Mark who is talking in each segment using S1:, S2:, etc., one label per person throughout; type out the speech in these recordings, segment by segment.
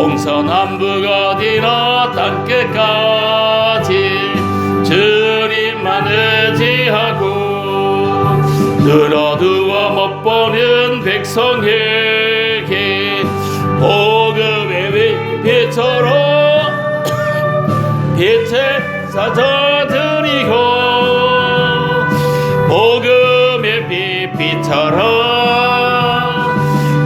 S1: 동서남북 어디나 땅끝까지 주님만 의지하고 늘어두어 못 보는 백성에게 복음의 빛처럼 빛을 사자드리고 복음의 빛처럼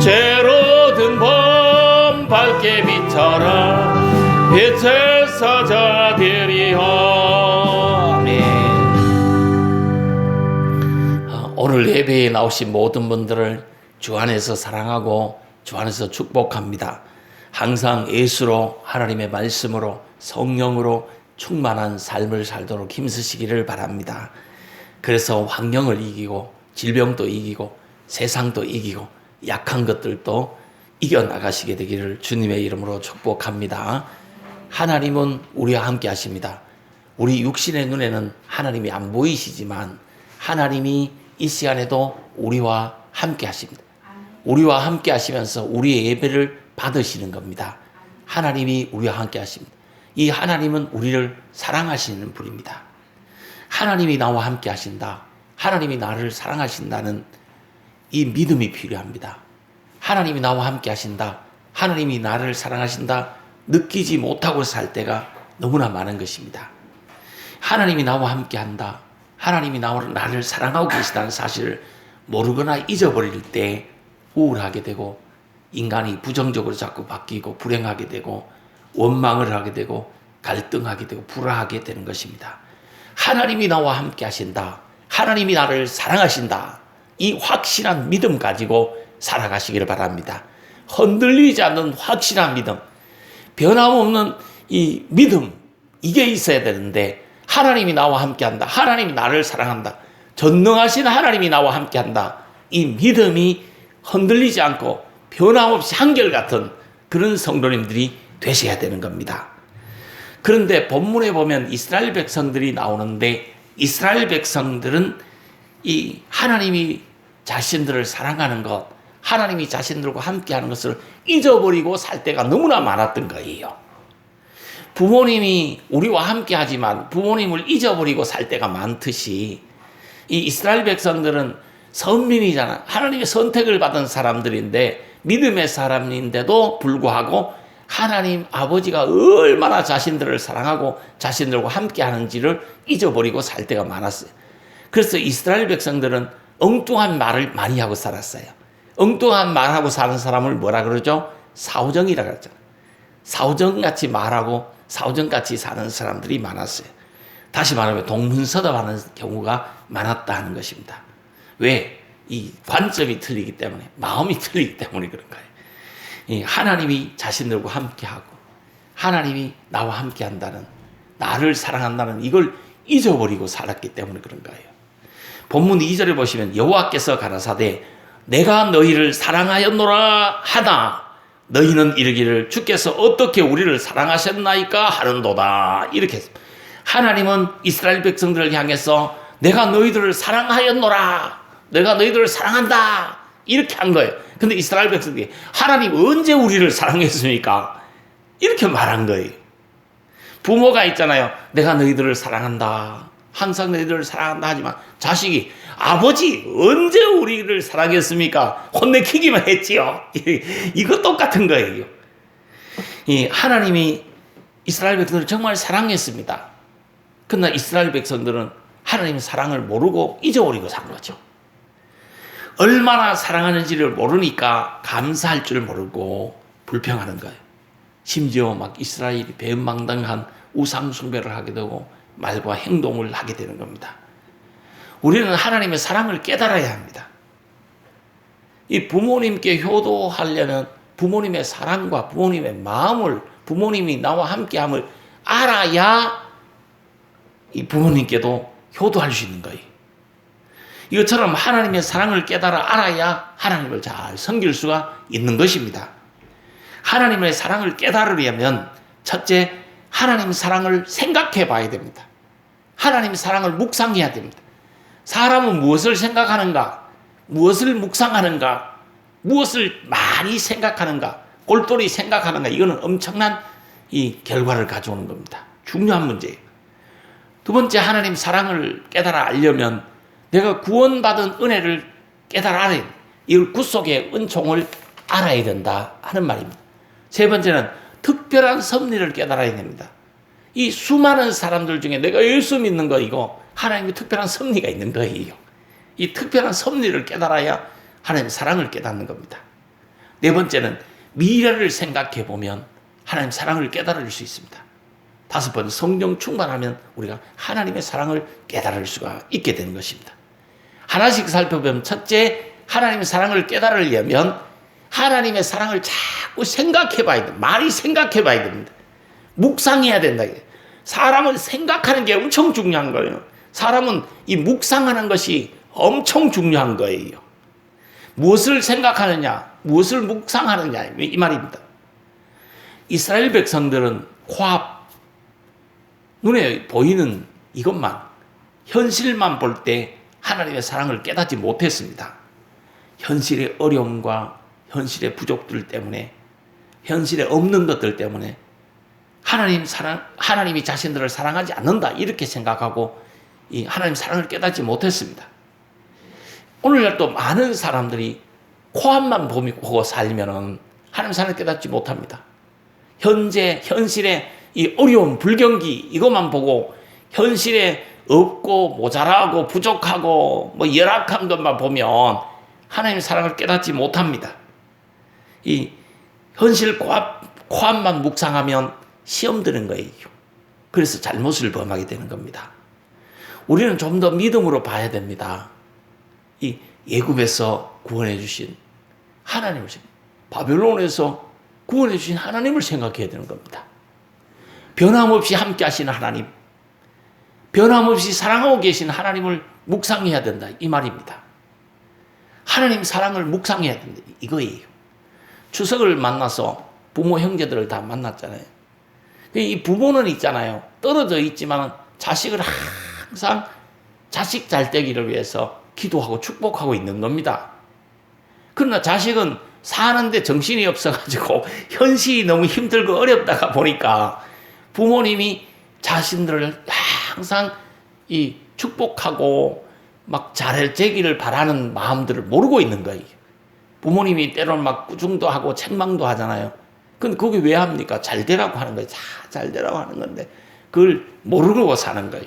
S1: 죄로 든 범 밝게 비춰라 빛을 사자드리오. 아멘. 오늘 예배에 나오신 모든 분들을 주 안에서 사랑하고 주 안에서 축복합니다. 항상 예수로 하나님의 말씀으로 성령으로 충만한 삶을 살도록 힘쓰시기를 바랍니다. 그래서 환경을 이기고 질병도 이기고 세상도 이기고 약한 것들도 이겨나가시게 되기를 주님의 이름으로 축복합니다. 하나님은 우리와 함께 하십니다. 우리 육신의 눈에는 하나님이 안 보이시지만 하나님이 이 시간에도 우리와 함께 하십니다. 우리와 함께 하시면서 우리의 예배를 받으시는 겁니다. 하나님이 우리와 함께 하십니다. 이 하나님은 우리를 사랑하시는 분입니다. 하나님이 나와 함께 하신다. 하나님이 나를 사랑하신다는 이 믿음이 필요합니다. 하나님이 나와 함께 하신다. 하나님이 나를 사랑하신다. 느끼지 못하고 살 때가 너무나 많은 것입니다. 하나님이 나와 함께 한다. 하나님이 나를 사랑하고 계시다는 사실을 모르거나 잊어버릴 때 우울하게 되고 인간이 부정적으로 자꾸 바뀌고 불행하게 되고 원망을 하게 되고 갈등하게 되고 불화하게 되는 것입니다. 하나님이 나와 함께 하신다. 하나님이 나를 사랑하신다. 이 확실한 믿음 가지고 살아가시기를 바랍니다. 흔들리지 않는 확실한 믿음, 변함없는 이 믿음, 이게 있어야 되는데 하나님이 나와 함께한다. 하나님이 나를 사랑한다. 전능하신 하나님이 나와 함께한다. 이 믿음이 흔들리지 않고 변함없이 한결같은 그런 성도님들이 되셔야 되는 겁니다. 그런데 본문에 보면 이스라엘 백성들이 나오는데 이스라엘 백성들은 이 하나님이 자신들을 사랑하는 것, 하나님이 자신들과 함께하는 것을 잊어버리고 살 때가 너무나 많았던 거예요. 부모님이 우리와 함께하지만 부모님을 잊어버리고 살 때가 많듯이 이 이스라엘 백성들은 선민이잖아. 하나님의 선택을 받은 사람들인데 믿음의 사람인데도 불구하고 하나님 아버지가 얼마나 자신들을 사랑하고 자신들과 함께하는지를 잊어버리고 살 때가 많았어요. 그래서 이스라엘 백성들은 엉뚱한 말을 많이 하고 살았어요. 엉뚱한 말하고 사는 사람을 뭐라 그러죠? 사오정이라 그러죠. 사오정같이 말하고 사오정같이 사는 사람들이 많았어요. 다시 말하면 동문서답하는 경우가 많았다 하는 것입니다. 왜? 이 관점이 틀리기 때문에, 마음이 틀리기 때문에 그런 거예요. 이 하나님이 자신들과 함께하고 하나님이 나와 함께한다는, 나를 사랑한다는 이걸 잊어버리고 살았기 때문에 그런 거예요. 본문 2절에 보시면 여호와께서 가라사대 내가 너희를 사랑하였노라 하나 너희는 이르기를 주께서 어떻게 우리를 사랑하셨나이까 하는도다. 이렇게 했습니다. 하나님은 이스라엘 백성들을 향해서 내가 너희들을 사랑하였노라, 내가 너희들을 사랑한다, 이렇게 한 거예요. 근데 이스라엘 백성들이 하나님 언제 우리를 사랑했습니까? 이렇게 말한 거예요. 부모가 있잖아요. 내가 너희들을 사랑한다, 항상 너희들을 사랑한다 하지만 자식이 아버지 언제 우리를 사랑했습니까? 혼내키기만 했지요. 이거 똑같은 거예요. 이 하나님이 이스라엘 백성들을 정말 사랑했습니다. 그러나 이스라엘 백성들은 하나님의 사랑을 모르고 잊어버리고 산 거죠. 얼마나 사랑하는지를 모르니까 감사할 줄 모르고 불평하는 거예요. 심지어 막 이스라엘이 배은망당한 우상 숭배를 하게 되고 말과 행동을 하게 되는 겁니다. 우리는 하나님의 사랑을 깨달아야 합니다. 이 부모님께 효도하려면 부모님의 사랑과 부모님의 마음을, 부모님이 나와 함께함을 알아야 이 부모님께도 효도할 수 있는 거예요. 이것처럼 하나님의 사랑을 깨달아 알아야 하나님을 잘 섬길 수가 있는 것입니다. 하나님의 사랑을 깨달으려면 첫째, 하나님의 사랑을 생각해 봐야 됩니다. 하나님의 사랑을 묵상해야 됩니다. 사람은 무엇을 생각하는가? 무엇을 묵상하는가? 무엇을 많이 생각하는가? 꼴똘히 생각하는가, 이거는 엄청난 이 결과를 가져오는 겁니다. 중요한 문제예요. 두 번째, 하나님 사랑을 깨달아 알려면 내가 구원받은 은혜를 깨달아 알아야 돼. 이걸 구속의 은총을 알아야 된다 하는 말입니다. 세 번째는 특별한 섭리를 깨달아야 됩니다. 이 수많은 사람들 중에 내가 예수 믿는 거, 이거 하나님의 특별한 섭리가 있는 거예요. 이 특별한 섭리를 깨달아야 하나님의 사랑을 깨닫는 겁니다. 네 번째는 미래를 생각해 보면 하나님의 사랑을 깨달을 수 있습니다. 다섯 번째, 성령 충만하면 우리가 하나님의 사랑을 깨달을 수가 있게 되는 것입니다. 하나씩 살펴보면, 첫째, 하나님의 사랑을 깨달으려면 하나님의 사랑을 자꾸 생각해 봐야 됩니다. 많이 생각해 봐야 됩니다. 묵상해야 된다. 사람은 생각하는 게 엄청 중요한 거예요. 사람은 이 묵상하는 것이 엄청 중요한 거예요. 무엇을 생각하느냐, 무엇을 묵상하느냐, 이 말입니다. 이스라엘 백성들은 코앞, 눈에 보이는 이것만, 현실만 볼 때 하나님의 사랑을 깨닫지 못했습니다. 현실의 어려움과 현실의 부족들 때문에, 현실에 없는 것들 때문에 하나님이 자신들을 사랑하지 않는다, 이렇게 생각하고 이 하나님 사랑을 깨닫지 못했습니다. 오늘날 또 많은 사람들이 코앞만 보고 살면은 하나님 사랑을 깨닫지 못합니다. 현실의 이 어려운 불경기, 이것만 보고 현실에 없고 모자라고 부족하고 뭐 열악한 것만 보면 하나님의 사랑을 깨닫지 못합니다. 이 현실 코앞만 묵상하면 시험 드는 거예요. 그래서 잘못을 범하게 되는 겁니다. 우리는 좀 더 믿음으로 봐야 됩니다. 이 애굽에서 구원해 주신 하나님을, 바벨론에서 구원해 주신 하나님을 생각해야 되는 겁니다. 변함없이 함께 하시는 하나님, 변함없이 사랑하고 계신 하나님을 묵상해야 된다, 이 말입니다. 하나님 사랑을 묵상해야 된다, 이거예요. 추석을 만나서 부모 형제들을 다 만났잖아요. 이 부모는 있잖아요, 떨어져 있지만 자식을 항상 자식 잘 되기를 위해서 기도하고 축복하고 있는 겁니다. 그러나 자식은 사는데 정신이 없어가지고 현실이 너무 힘들고 어렵다가 보니까 부모님이 자신들을 항상 이 축복하고 막 잘되기를 바라는 마음들을 모르고 있는 거예요. 부모님이 때로는 막 꾸중도 하고 책망도 하잖아요. 근데 그게 왜 합니까? 잘 되라고 하는 거예요. 잘 되라고 하는 건데 그걸 모르고 사는 거예요.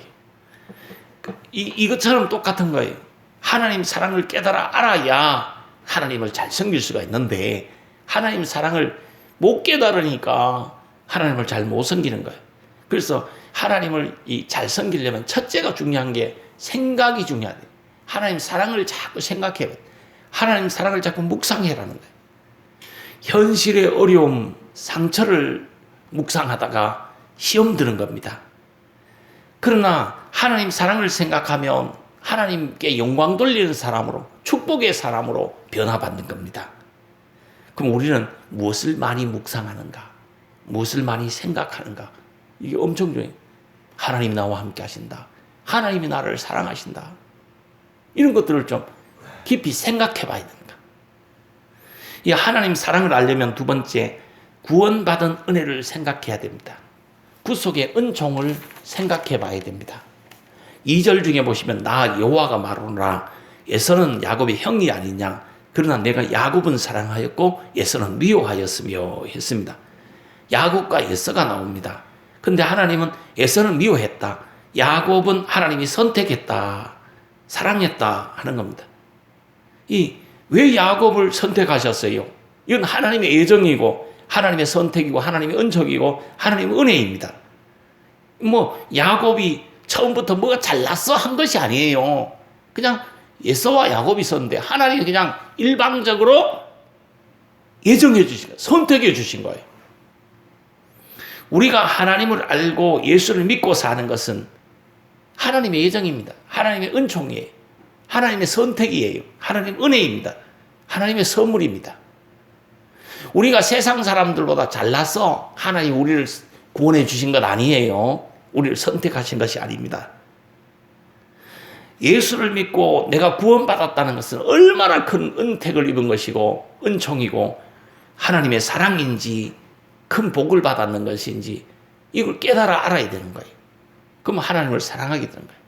S1: 이것처럼 똑같은 거예요. 하나님 사랑을 깨달아 알아야 하나님을 잘 섬길 수가 있는데 하나님 사랑을 못 깨달으니까 하나님을 잘 못 섬기는 거예요. 그래서 하나님을 잘 섬기려면 첫째가 중요한 게 생각이 중요하대요. 하나님 사랑을 자꾸 생각해. 하나님 사랑을 자꾸 묵상해라는 거예요. 현실의 어려움, 상처를 묵상하다가 시험 드는 겁니다. 그러나 하나님 사랑을 생각하면 하나님께 영광 돌리는 사람으로, 축복의 사람으로 변화받는 겁니다. 그럼 우리는 무엇을 많이 묵상하는가? 무엇을 많이 생각하는가? 이게 엄청 중요해요. 하나님이 나와 함께 하신다. 하나님이 나를 사랑하신다. 이런 것들을 좀 깊이 생각해 봐야 된다. 이 하나님 사랑을 알려면 두 번째, 구원받은 은혜를 생각해야 됩니다. 구속의 은총을 생각해 봐야 됩니다. 2절 중에 보시면 나 여호와가 말하노라 에서는 야곱의 형이 아니냐 그러나 내가 야곱은 사랑하였고 에서는 미워하였으며 했습니다. 야곱과 에서가 나옵니다. 근데 하나님은 에서는 미워했다. 야곱은 하나님이 선택했다. 사랑했다 하는 겁니다. 왜 야곱을 선택하셨어요? 이건 하나님의 예정이고 하나님의 선택이고 하나님의 은총이고 하나님의 은혜입니다. 야곱이 처음부터 뭐가 잘났어 한 것이 아니에요. 그냥 에서와 야곱이 있었는데 하나님이 그냥 일방적으로 예정해 주신 거예요. 선택해 주신 거예요. 우리가 하나님을 알고 예수를 믿고 사는 것은 하나님의 예정입니다. 하나님의 은총이에요. 하나님의 선택이에요. 하나님의 은혜입니다. 하나님의 선물입니다. 우리가 세상 사람들보다 잘나서 하나님 우리를 구원해 주신 것 아니에요. 우리를 선택하신 것이 아닙니다. 예수를 믿고 내가 구원받았다는 것은 얼마나 큰 은택을 입은 것이고 은총이고 하나님의 사랑인지 큰 복을 받았는 것인지 이걸 깨달아 알아야 되는 거예요. 그럼 하나님을 사랑하게 되는 거예요.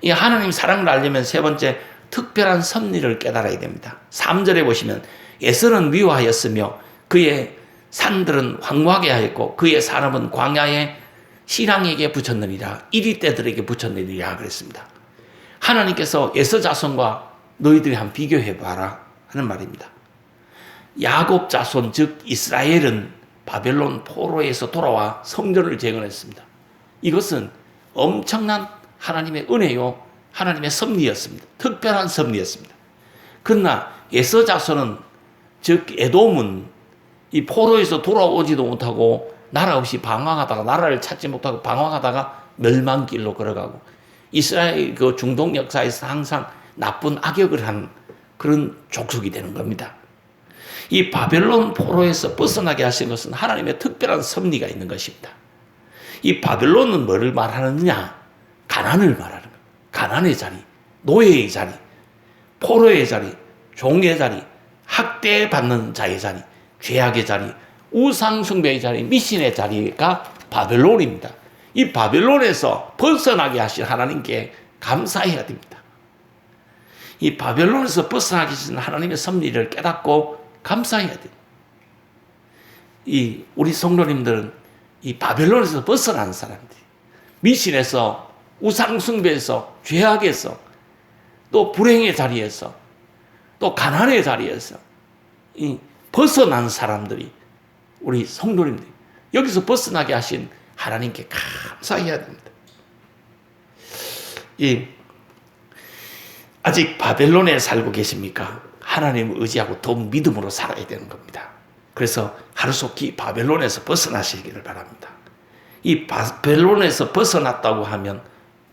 S1: 이 하나님 사랑을 알려면 세 번째, 특별한 섭리를 깨달아야 됩니다. 3절에 보시면 에서는 미워하였으며 그의 산들은 황무하게 하였고 그의 산업은 광야에 실랑에게 붙였느니라. 이리 떼들에게 붙였느니라 그랬습니다. 하나님께서 에서 자손과 너희들이 한번 비교해봐라 하는 말입니다. 야곱 자손 즉 이스라엘은 바벨론 포로에서 돌아와 성전을 재건했습니다. 이것은 엄청난 하나님의 은혜요, 하나님의 섭리였습니다. 특별한 섭리였습니다. 그러나 에서 자손은 즉 에돔은 이 포로에서 돌아오지도 못하고 나라 없이 방황하다가 나라를 찾지 못하고 방황하다가 멸망길로 걸어가고 이스라엘 그 중동 역사에서 항상 나쁜 악역을 한 그런 족속이 되는 겁니다. 이 바벨론 포로에서 벗어나게 하신 것은 하나님의 특별한 섭리가 있는 것입니다. 이 바벨론은 뭐를 말하느냐? 가난을 말하는 거예요. 가난의 자리, 노예의 자리, 포로의 자리, 종의 자리, 학대받는 자의 자리, 죄악의 자리, 우상숭배의 자리, 미신의 자리가 바벨론입니다. 이 바벨론에서 벗어나게 하신 하나님께 감사해야 됩니다. 이 바벨론에서 벗어나게 하신 하나님의 섭리를 깨닫고 감사해야 돼요. 이 우리 성도님들은 이 바벨론에서 벗어난 사람들이 미신에서 우상숭배에서 죄악에서 또 불행의 자리에서 또 가난의 자리에서 이 벗어난 사람들이 우리 성도님들 여기서 벗어나게 하신 하나님께 감사해야 됩니다. 아직 바벨론에 살고 계십니까? 하나님을 의지하고 더 믿음으로 살아야 되는 겁니다. 그래서 하루속히 바벨론에서 벗어나시기를 바랍니다. 이 바벨론에서 벗어났다고 하면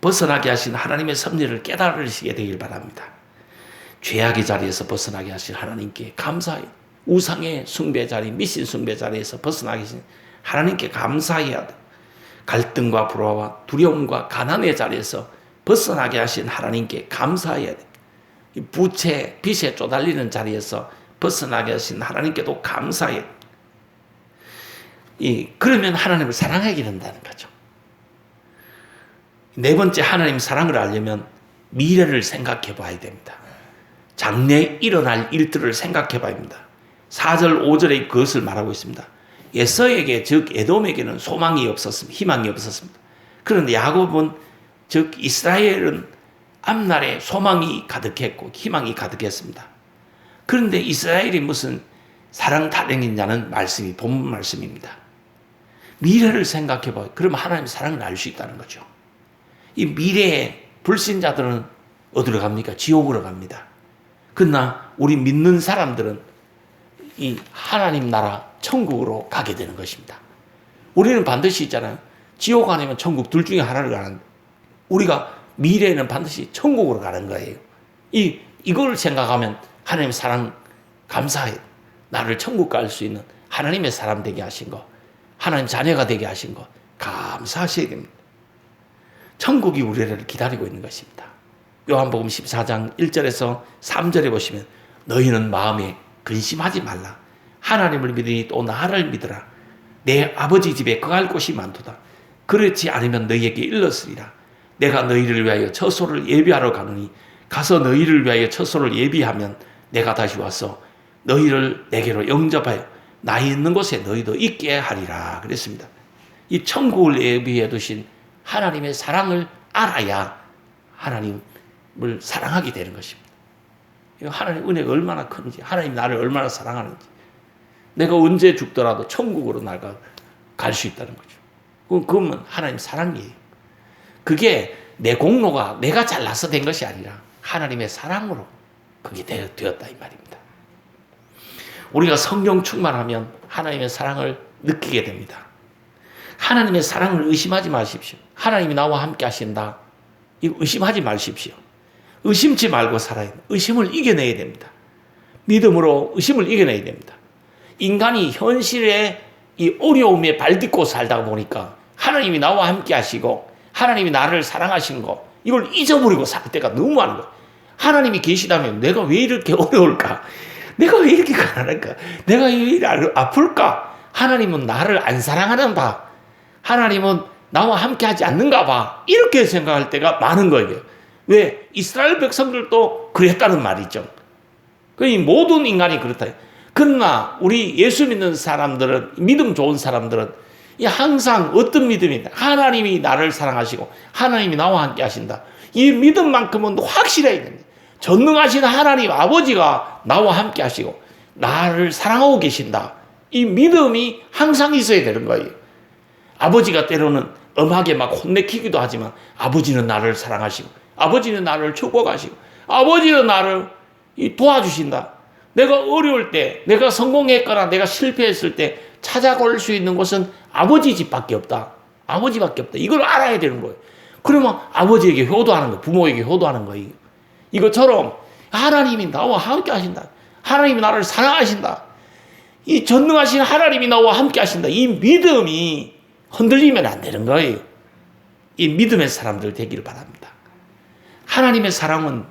S1: 벗어나게 하신 하나님의 섭리를 깨달으시게 되길 바랍니다. 죄악의 자리에서 벗어나게 하신 하나님께 감사해요. 우상의 숭배 자리, 미신 숭배 자리에서 벗어나게 하신 하나님께 감사해야 돼요. 갈등과 불화와 두려움과 가난의 자리에서 벗어나게 하신 하나님께 감사해야 돼요. 부채, 빚에 쪼달리는 자리에서 벗어나게 하신 하나님께도 감사해요. 그러면 하나님을 사랑하게 된다는 거죠. 네 번째, 하나님 사랑을 알려면 미래를 생각해 봐야 됩니다. 장래에 일어날 일들을 생각해 봐야 합니다. 4절, 5절에 그것을 말하고 있습니다. 에서에게 즉 에돔에게는 소망이 없었습니다. 희망이 없었습니다. 그런데 야곱은 즉 이스라엘은 앞날에 소망이 가득했고 희망이 가득했습니다. 그런데 이스라엘이 무슨 사랑 타령이냐는 말씀이 본문 말씀입니다. 미래를 생각해 봐요. 그러면 하나님의 사랑을 알 수 있다는 거죠. 이 미래에 불신자들은 어디로 갑니까? 지옥으로 갑니다. 그러나 우리 믿는 사람들은 이 하나님 나라 천국으로 가게 되는 것입니다. 우리는 반드시 있잖아요. 지옥 아니면 천국 둘 중에 하나를 가는데 우리가 미래에는 반드시 천국으로 가는 거예요. 이걸 생각하면 하나님의 사랑 감사해요. 나를 천국 갈 수 있는 하나님의 사람 되게 하신 거, 하나님 자녀가 되게 하신 거 감사하셔야 됩니다. 천국이 우리를 기다리고 있는 것입니다. 요한복음 14장 1절에서 3절에 보시면 너희는 마음에 근심하지 말라. 하나님을 믿으니 또 나를 믿으라. 내 아버지 집에 거할 곳이 많도다. 그렇지 않으면 너희에게 일렀으리라. 내가 너희를 위하여 처소를 예비하러 가노니 가서 너희를 위하여 처소를 예비하면 내가 다시 와서 너희를 내게로 영접하여 나 있는 곳에 너희도 있게 하리라 그랬습니다. 이 천국을 예비해 두신 하나님의 사랑을 알아야 하나님을 사랑하게 되는 것입니다. 하나님의 은혜가 얼마나 큰지, 하나님 나를 얼마나 사랑하는지, 내가 언제 죽더라도 천국으로 나가 갈 수 있다는 거죠. 그러면 하나님 사랑이에요. 그게 내 공로가 내가 잘나서 된 것이 아니라 하나님의 사랑으로 그게 되었다 이 말입니다. 우리가 성령 충만하면 하나님의 사랑을 느끼게 됩니다. 하나님의 사랑을 의심하지 마십시오. 하나님이 나와 함께 하신다. 이거 의심하지 마십시오. 의심치 말고 살아야 됩니다. 의심을 이겨내야 됩니다. 믿음으로 의심을 이겨내야 됩니다. 인간이 현실의 이 어려움에 발딛고 살다 보니까 하나님이 나와 함께 하시고 하나님이 나를 사랑하시는 거 이걸 잊어버리고 살 때가 너무 많은 거예요. 하나님이 계시다면 내가 왜 이렇게 어려울까? 내가 왜 이렇게 가난할까? 내가 왜 이렇게 아플까? 하나님은 나를 안 사랑하나 봐. 하나님은 나와 함께 하지 않는가 봐. 이렇게 생각할 때가 많은 거예요. 왜? 이스라엘 백성들도 그랬다는 말이죠. 이 모든 인간이 그렇다. 그러나 우리 예수 믿는 사람들은, 믿음 좋은 사람들은 항상 어떤 믿음이다. 하나님이 나를 사랑하시고 하나님이 나와 함께 하신다. 이 믿음만큼은 확실해야 됩니다. 전능하신 하나님 아버지가 나와 함께 하시고 나를 사랑하고 계신다. 이 믿음이 항상 있어야 되는 거예요. 아버지가 때로는 엄하게 막 혼내키기도 하지만 아버지는 나를 사랑하시고 아버지는 나를 축복하시고 아버지는 나를 도와주신다. 내가 어려울 때, 내가 성공했거나 내가 실패했을 때 찾아갈 수 있는 곳은 아버지 집밖에 없다. 아버지밖에 없다. 이걸 알아야 되는 거예요. 그러면 아버지에게 효도하는 거예요. 부모에게 효도하는 거예요. 이것처럼 하나님이 나와 함께 하신다. 하나님이 나를 사랑하신다. 이 전능하신 하나님이 나와 함께 하신다. 이 믿음이 흔들리면 안 되는 거예요. 이 믿음의 사람들 되기를 바랍니다. 하나님의 사랑은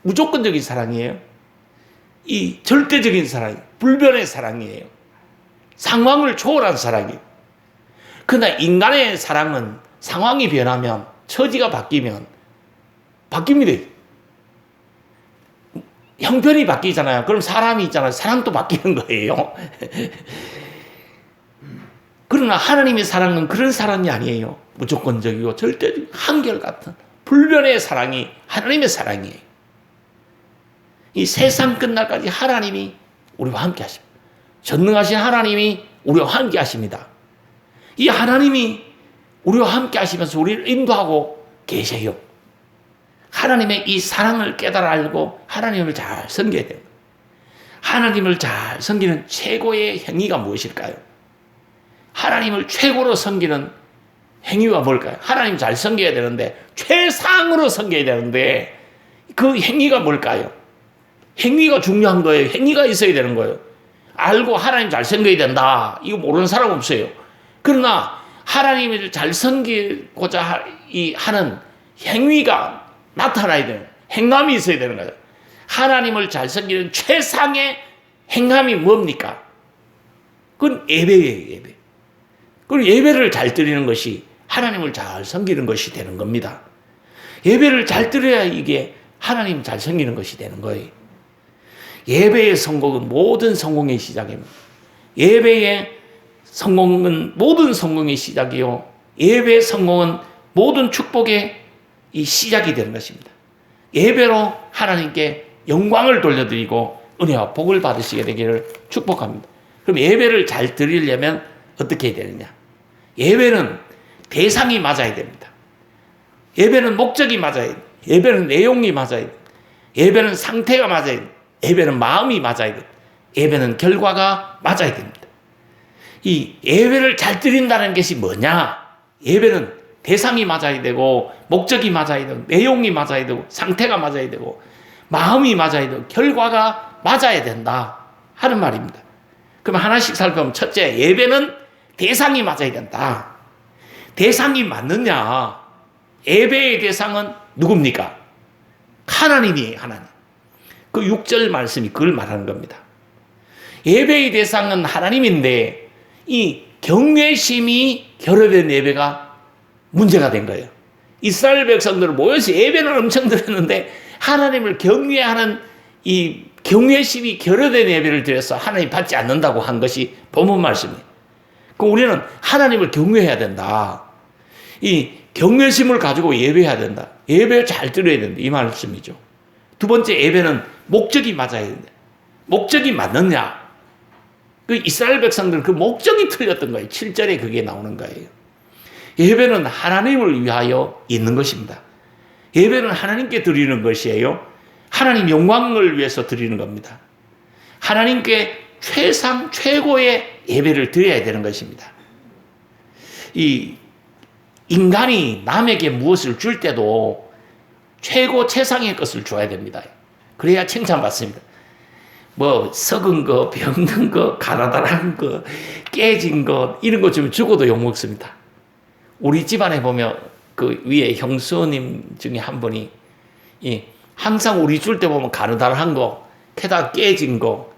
S1: 무조건적인 사랑이에요. 이 절대적인 사랑이에요. 불변의 사랑이에요. 상황을 초월한 사랑이에요. 그러나 인간의 사랑은 상황이 변하면, 처지가 바뀌면 바뀝니다. 형편이 바뀌잖아요. 그럼 사람이 있잖아요. 사람도 바뀌는 거예요. 그러나 하나님의 사랑은 그런 사랑이 아니에요. 무조건적이고 절대적이고 한결같은 불변의 사랑이 하나님의 사랑이에요. 이 세상 끝날까지 하나님이 우리와 함께 하십니다. 전능하신 하나님이 우리와 함께 하십니다. 이 하나님이 우리와 함께 하시면서 우리를 인도하고 계세요. 하나님의 이 사랑을 깨달아 알고 하나님을 잘 섬겨야 돼요. 하나님을 잘 섬기는 최고의 행위가 무엇일까요? 하나님을 최고로 섬기는 행위가 뭘까요? 하나님 잘 섬겨야 되는데, 최상으로 섬겨야 되는데 그 행위가 뭘까요? 행위가 중요한 거예요. 행위가 있어야 되는 거예요. 알고 하나님 잘 섬겨야 된다. 이거 모르는 사람 없어요. 그러나 하나님을 잘 섬기고자 하는 행위가 나타나야 돼요. 행함이 있어야 되는 거예요. 하나님을 잘 섬기는 최상의 행함이 뭡니까? 그건 예배예요. 예배. 그리고 예배를 잘 드리는 것이 하나님을 잘 섬기는 것이 되는 겁니다. 예배를 잘 드려야 이게 하나님 잘 섬기는 것이 되는 거예요. 예배의 성공은 모든 성공의 시작입니다. 예배의 성공은 모든 성공의 시작이요. 예배의 성공은 모든 축복의 이 시작이 되는 것입니다. 예배로 하나님께 영광을 돌려드리고 은혜와 복을 받으시게 되기를 축복합니다. 그럼 예배를 잘 드리려면 어떻게 해야 되느냐? 예배는 대상이 맞아야 됩니다. 예배는 목적이 맞아야 됩니다. 예배는 내용이 맞아야 됩니다. 예배는 상태가 맞아야 됩니다. 예배는 마음이 맞아야 됩니다. 예배는 결과가 맞아야 됩니다. 이 예배를 잘 드린다는 것이 뭐냐? 예배는 대상이 맞아야 되고, 목적이 맞아야 되고, 내용이 맞아야 되고, 상태가 맞아야 되고, 마음이 맞아야 되고, 결과가 맞아야 된다 하는 말입니다. 그럼 하나씩 살펴보면, 첫째, 예배는 대상이 맞아야 된다. 대상이 맞느냐? 예배의 대상은 누굽니까? 하나님이에요. 하나님. 그 6절 말씀이 그걸 말하는 겁니다. 예배의 대상은 하나님인데 이 경외심이 결여된 예배가 문제가 된 거예요. 이스라엘 백성들은 모여서 예배는 엄청 드렸는데 하나님을 경외하는 이 경외심이 결여된 예배를 드려서 하나님 받지 않는다고 한 것이 본문 말씀이에요. 그럼 우리는 하나님을 경외해야 된다. 이 경외심을 가지고 예배해야 된다. 예배를 잘 드려야 된다. 이 말씀이죠. 두 번째, 예배는 목적이 맞아야 된다. 목적이 맞느냐? 그 이스라엘 백성들은 그 목적이 틀렸던 거예요. 7절에 그게 나오는 거예요. 예배는 하나님을 위하여 있는 것입니다. 예배는 하나님께 드리는 것이에요. 하나님 영광을 위해서 드리는 겁니다. 하나님께 최고의 예배를 드려야 되는 것입니다. 이 인간이 남에게 무엇을 줄 때도 최상의 것을 줘야 됩니다. 그래야 칭찬받습니다. 뭐 썩은 거, 병든 거, 가라다란 거, 깨진 거 이런 거 좀 주고도 욕먹습니다. 우리 집안에 보면 그 위에 형수님 중에 한 분이 항상 우리 줄 때 보면 가느다란 거, 게다가 깨진 거,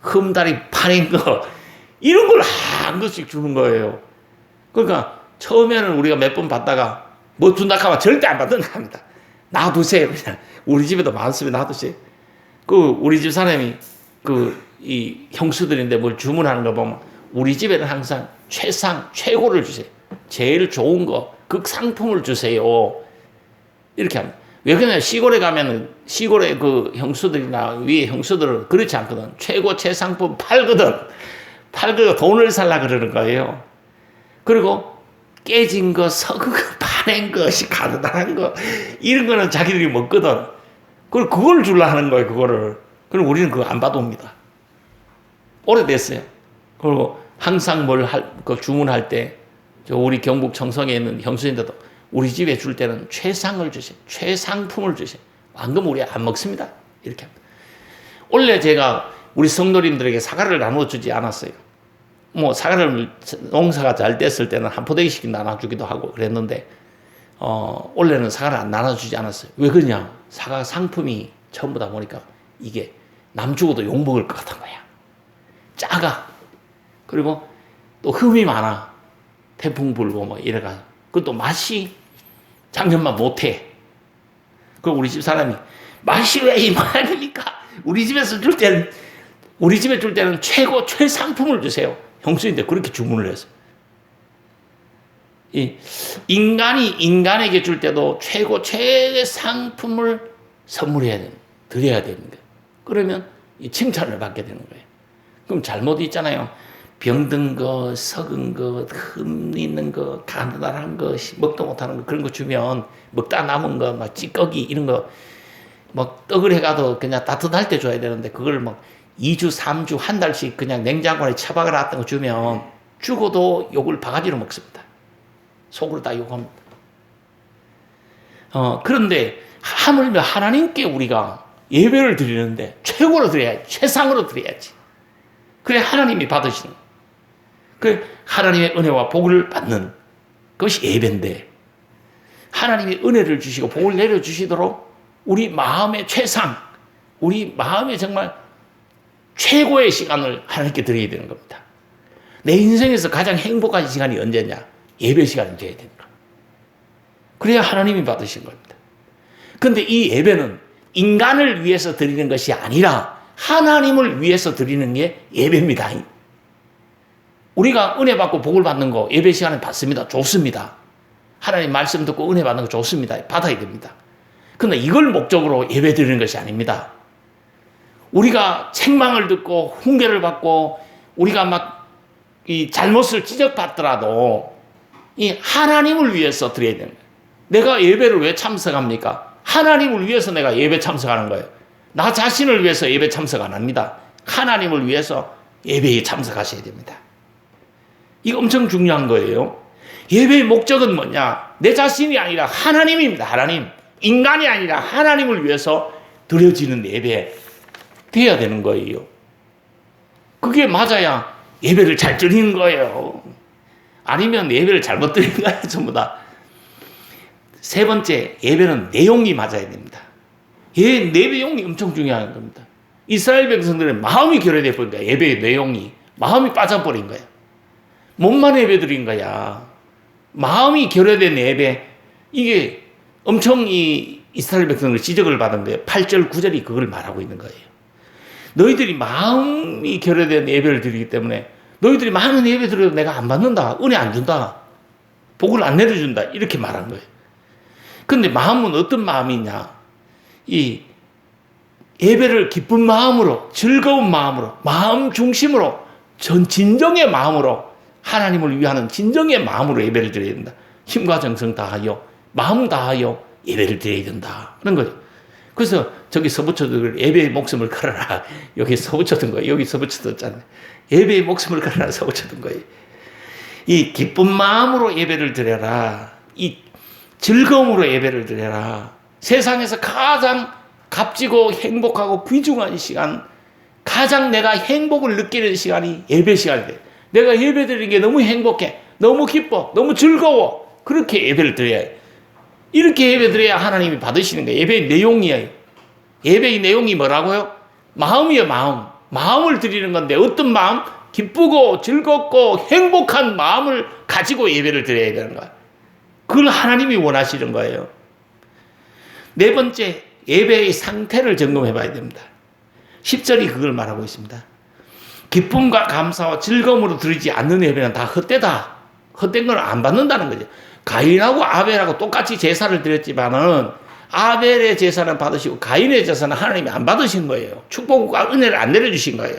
S1: 흠다리 파낸 거, 이런 걸 한 것씩 주는 거예요. 그러니까 처음에는 우리가 몇 번 받다가 뭐 준다 하면 절대 안 받는 겁니다. 놔두세요. 그냥 우리 집에도 많습니다. 놔두세요. 우리 집 사람이 이 형수들인데 뭘 주문하는 거 보면 우리 집에는 항상 최고를 주세요. 제일 좋은 거, 극상품을 주세요. 이렇게 합니다. 왜 그러냐, 시골에 가면은 시골의 그 형수들이나 위에 형수들은 그렇지 않거든. 최상품 팔거든. 돈을 살라 그러는 거예요. 그리고 깨진 거, 썩은 거, 파낸 것이 가느다란 거, 이런 거는 자기들이 먹거든. 그걸 주려 하는 거예요, 그거를. 그럼 우리는 그거 안 받아옵니다. 오래됐어요. 그리고 항상 주문할 때, 우리 경북 청성에 있는 형수인데도 우리 집에 줄 때는 최상을 주세요. 최상품을 주세요. 안 그러면 우리 안 먹습니다. 이렇게 합니다. 원래 제가 우리 성도님들에게 사과를 나눠주지 않았어요. 뭐 사과를 농사가 잘 됐을 때는 한 포대기씩 나눠주기도 하고 그랬는데 원래는 사과를 안 나눠주지 않았어요. 왜 그러냐? 사과 상품이 전부 다 보니까 이게 남 주고도 욕먹을 것 같은 거야. 작아. 그리고 또 흠이 많아. 태풍 불고 뭐 이래가. 그것도 맛이 작년만 못해. 그 우리 집 사람이 맛이 왜 이 모양입니까? 우리 집에 줄 때는 최상품을 주세요. 형수인데 그렇게 주문을 했어요. 인간에게 줄 때도 최상품을 드려야 되는 거예요. 그러면 칭찬을 받게 되는 거예요. 그럼 잘못 있잖아요. 병든 거, 썩은 거, 흠 있는 거, 가느다란 거, 먹도 못하는 거, 그런 거 주면 먹다 남은 거, 막 찌꺼기 이런 거, 막 떡을 해가도 그냥 따뜻할 때 줘야 되는데 그걸 막 2주, 3주, 한 달씩 그냥 냉장고에 처박아 놨던 거 주면 죽어도 욕을 바가지로 먹습니다. 속으로 다 욕합니다. 그런데 하물며 하나님께 우리가 예배를 드리는데 최고로 드려야지, 최상으로 드려야지. 그래 하나님이 받으시는 거예요. 그 하나님의 은혜와 복을 받는 그것이 예배인데 하나님이 은혜를 주시고 복을 내려주시도록 우리 마음의 우리 마음의 정말 최고의 시간을 하나님께 드려야 되는 겁니다. 내 인생에서 가장 행복한 시간이 언제냐? 예배 시간이 되어야 되는 거예요. 그래야 하나님이 받으신 겁니다. 그런데 이 예배는 인간을 위해서 드리는 것이 아니라 하나님을 위해서 드리는 게 예배입니다. 우리가 은혜 받고 복을 받는 거 예배 시간에 받습니다. 좋습니다. 하나님 말씀 듣고 은혜 받는 거 좋습니다. 받아야 됩니다. 그런데 이걸 목적으로 예배 드리는 것이 아닙니다. 우리가 책망을 듣고 훈계를 받고 우리가 막 이 잘못을 지적받더라도 이 하나님을 위해서 드려야 됩니다. 내가 예배를 왜 참석합니까? 하나님을 위해서 내가 예배 참석하는 거예요. 나 자신을 위해서 예배 참석 안 합니다. 하나님을 위해서 예배에 참석하셔야 됩니다. 이거 엄청 중요한 거예요. 예배의 목적은 뭐냐? 내 자신이 아니라 하나님입니다. 하나님. 인간이 아니라 하나님을 위해서 드려지는 예배 되어야 되는 거예요. 그게 맞아야 예배를 잘 드리는 거예요. 아니면 예배를 잘못 드리는 거예요. 전부 다. 세 번째, 예배는 내용이 맞아야 됩니다. 내용이 엄청 중요한 겁니다. 이스라엘 백성들의 마음이 결여돼 버린 거야. 예배의 내용이. 마음이 빠져버린 거야. 몸만 예배 드린 거야. 마음이 결여된 예배. 이게 엄청 이스라엘 백성들 지적을 받은 거예요. 8절, 9절이 그걸 말하고 있는 거예요. 너희들이 마음이 결여된 예배를 드리기 때문에 너희들이 많은 예배 드려도 내가 안 받는다. 은혜 안 준다. 복을 안 내려준다. 이렇게 말한 거예요. 근데 마음은 어떤 마음이냐? 이 예배를 기쁜 마음으로, 즐거운 마음으로, 마음 중심으로, 진정의 마음으로 하나님을 위하는 진정의 마음으로 예배를 드려야 된다. 힘과 정성 다하여, 마음 다하여 예배를 드려야 된다. 그런 거죠. 그래서 저기 서부초들 예배의 목숨을 걸어라. 여기 서부초든 거예요. 여기 서부초졌잖아요. 예배의 목숨을 걸어라. 서부초든 거예요. 이 기쁜 마음으로 예배를 드려라. 이 즐거움으로 예배를 드려라. 세상에서 가장 값지고 행복하고 귀중한 시간, 가장 내가 행복을 느끼는 시간이 예배 시간이에요. 내가 예배 드리는 게 너무 행복해, 너무 기뻐, 너무 즐거워. 그렇게 예배를 드려야 해요. 이렇게 예배 드려야 하나님이 받으시는 거예요. 예배의 내용이에요. 예배의 내용이 뭐라고요? 마음이에요, 마음. 마음을 드리는 건데 어떤 마음? 기쁘고 즐겁고 행복한 마음을 가지고 예배를 드려야 되는 거예요. 그걸 하나님이 원하시는 거예요. 네 번째, 예배의 상태를 점검해 봐야 됩니다. 10절이 그걸 말하고 있습니다. 기쁨과 감사와 즐거움으로 드리지 않는 예배는 다 헛되다. 헛된 걸 안 받는다는 거죠. 가인하고 아벨하고 똑같이 제사를 드렸지만은 아벨의 제사는 받으시고 가인의 제사는 하나님이 안 받으신 거예요. 축복과 은혜를 안 내려주신 거예요.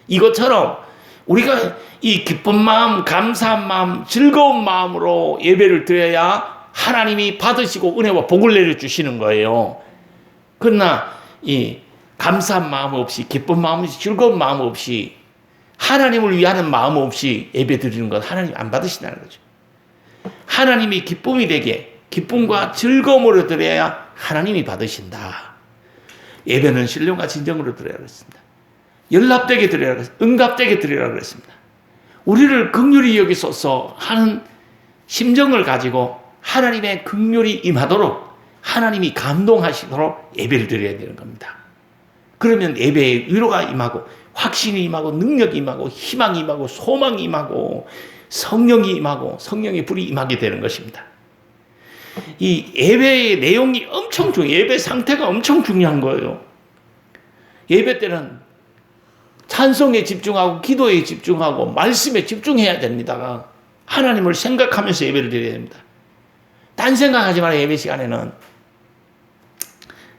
S1: 이것처럼 우리가 이 기쁜 마음, 감사한 마음, 즐거운 마음으로 예배를 드려야 하나님이 받으시고 은혜와 복을 내려주시는 거예요. 그러나 이 감사한 마음 없이, 기쁜 마음 없이, 즐거운 마음 없이, 하나님을 위하는 마음 없이 예배 드리는 것 하나님 안 받으신다는 거죠. 하나님이 기쁨이 되게, 기쁨과 즐거움으로 드려야 하나님이 받으신다. 예배는 신령과 진정으로 드려야 그랬습니다. 연합되게 드려야 그랬습니다. 응답되게 드려야 그랬습니다. 우리를 긍휼히 여기소서 하는 심정을 가지고 하나님의 긍휼이 임하도록, 하나님이 감동하시도록 예배를 드려야 되는 겁니다. 그러면 예배에 위로가 임하고 확신이 임하고 능력이 임하고 희망이 임하고 소망이 임하고 성령이 임하고 성령의 불이 임하게 되는 것입니다. 이 예배의 내용이 엄청 중요해요. 예배 상태가 엄청 중요한 거예요. 예배 때는 찬송에 집중하고 기도에 집중하고 말씀에 집중해야 됩니다. 하나님을 생각하면서 예배를 드려야 됩니다. 딴 생각하지 말아요. 예배 시간에는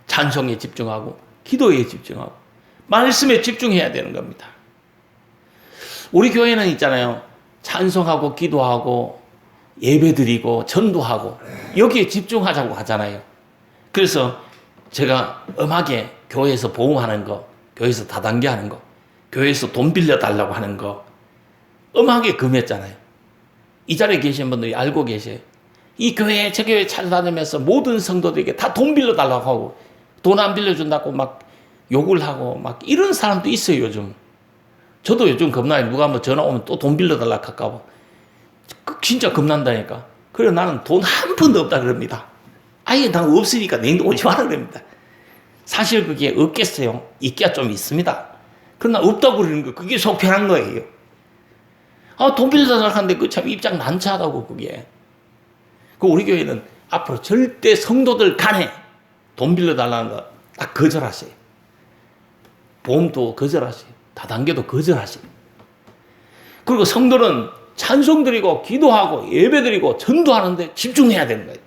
S1: 찬송에 집중하고 기도에 집중하고 말씀에 집중해야 되는 겁니다. 우리 교회는 있잖아요. 찬송하고 기도하고 예배드리고 전도하고 여기에 집중하자고 하잖아요. 그래서 제가 음악에 교회에서 보험하는 거, 교회에서 다단계 하는 거, 교회에서 돈 빌려달라고 하는 거 음악에 금했잖아요. 이 자리에 계신 분들이 알고 계세요. 이 교회 저 교회 찾아다니면서 모든 성도들에게 다 돈 빌려달라고 하고 돈 안 빌려준다고 막 욕을 하고 막 이런 사람도 있어요. 요즘 저도 요즘 겁나요. 누가 뭐 전화 오면 또 돈 빌려달라고 할까봐 진짜 겁난다니까. 그래서 나는 돈 한 푼도 없다 그럽니다. 아예 난 없으니까 내인도 오지 마라 그럽니다. 사실 그게 없겠어요. 있기야 좀 있습니다. 그러나 없다고 그러는 거 그게 속편한 거예요. 아, 돈 빌려달라고 하는데 그 참 입장 난처하다고 그게. 그 우리 교회는 앞으로 절대 성도들 간에 돈 빌려달라는 거 딱 거절하세요. 보험도 거절하세요. 다단계도 거절하세요. 그리고 성도는 찬송 드리고 기도하고 예배 드리고 전도하는데 집중해야 되는 거예요.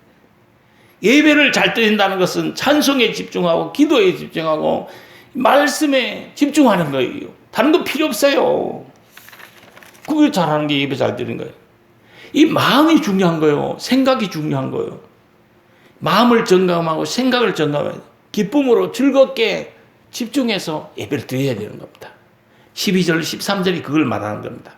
S1: 예배를 잘 드린다는 것은 찬송에 집중하고 기도에 집중하고 말씀에 집중하는 거예요. 다른 거 필요 없어요. 그걸 잘하는 게 예배 잘 드리는 거예요. 이 마음이 중요한 거예요. 생각이 중요한 거예요. 마음을 점검하고 생각을 점검하고 기쁨으로 즐겁게 집중해서 예배를 드려야 되는 겁니다. 12절, 13절이 그걸 말하는 겁니다.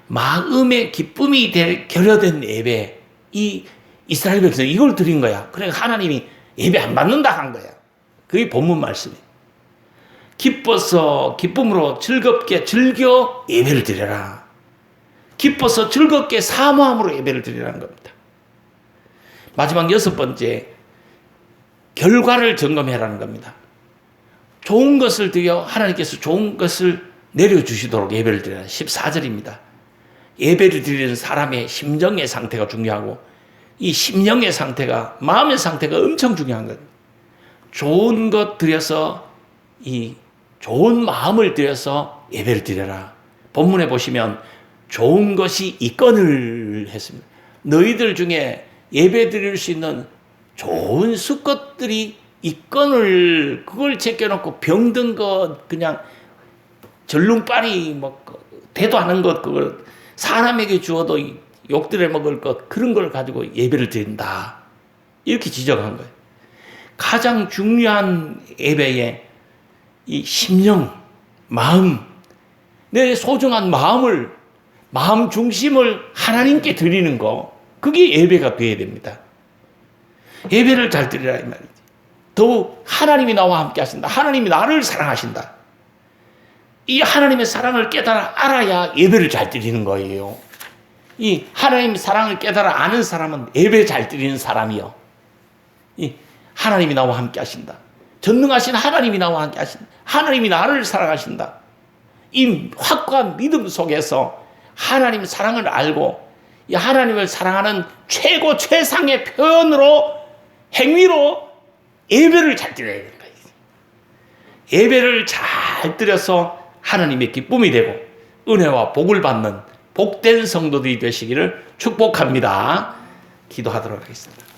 S1: 마음의 기쁨이 결여된 예배, 이 이스라엘 백성이 이걸 드린 거야. 그러니까 하나님이 예배 안 받는다 한 거야. 그게 본문 말씀이에요. 기뻐서 기쁨으로 즐겁게 즐겨 예배를 드려라. 기뻐서 즐겁게 사모함으로 예배를 드리라는 겁니다. 마지막 6번째, 결과를 점검해라는 겁니다. 좋은 것을 드려 하나님께서 좋은 것을 내려주시도록 예배를 드려라. 14절입니다. 예배를 드리는 사람의 심정의 상태가 중요하고 이 심령의 상태가, 마음의 상태가 엄청 중요한 거예요. 좋은 것 드려서 이 좋은 마음을 들여서 예배를 드려라. 본문에 보시면 좋은 것이 있거늘 했습니다. 너희들 중에 예배 드릴 수 있는 좋은 수것들이 있거늘, 그걸 제껴놓고 병든 것, 그냥 절름발이 뭐 대도 않은 것, 그걸 사람에게 주어도 욕들에 먹을 것, 그런 걸 가지고 예배를 드린다. 이렇게 지적한 거예요. 가장 중요한 예배에 이 심령, 마음, 내 소중한 마음을, 마음 중심을 하나님께 드리는 거, 그게 예배가 되어야 됩니다. 예배를 잘 드리라 이 말이지. 더욱 하나님이 나와 함께 하신다. 하나님이 나를 사랑하신다. 이 하나님의 사랑을 깨달아 알아야 예배를 잘 드리는 거예요. 이 하나님의 사랑을 깨달아 아는 사람은 예배 잘 드리는 사람이요. 이 하나님이 나와 함께 하신다. 전능하신 하나님이 나와 함께 하신다. 하나님이 나를 사랑하신다. 이 확고한 믿음 속에서 하나님 사랑을 알고 이 하나님을 사랑하는 최고 최상의 표현으로 행위로 예배를 잘 드려야 되는 거예요. 예배를 잘 드려서 하나님의 기쁨이 되고 은혜와 복을 받는 복된 성도들이 되시기를 축복합니다. 기도하도록 하겠습니다.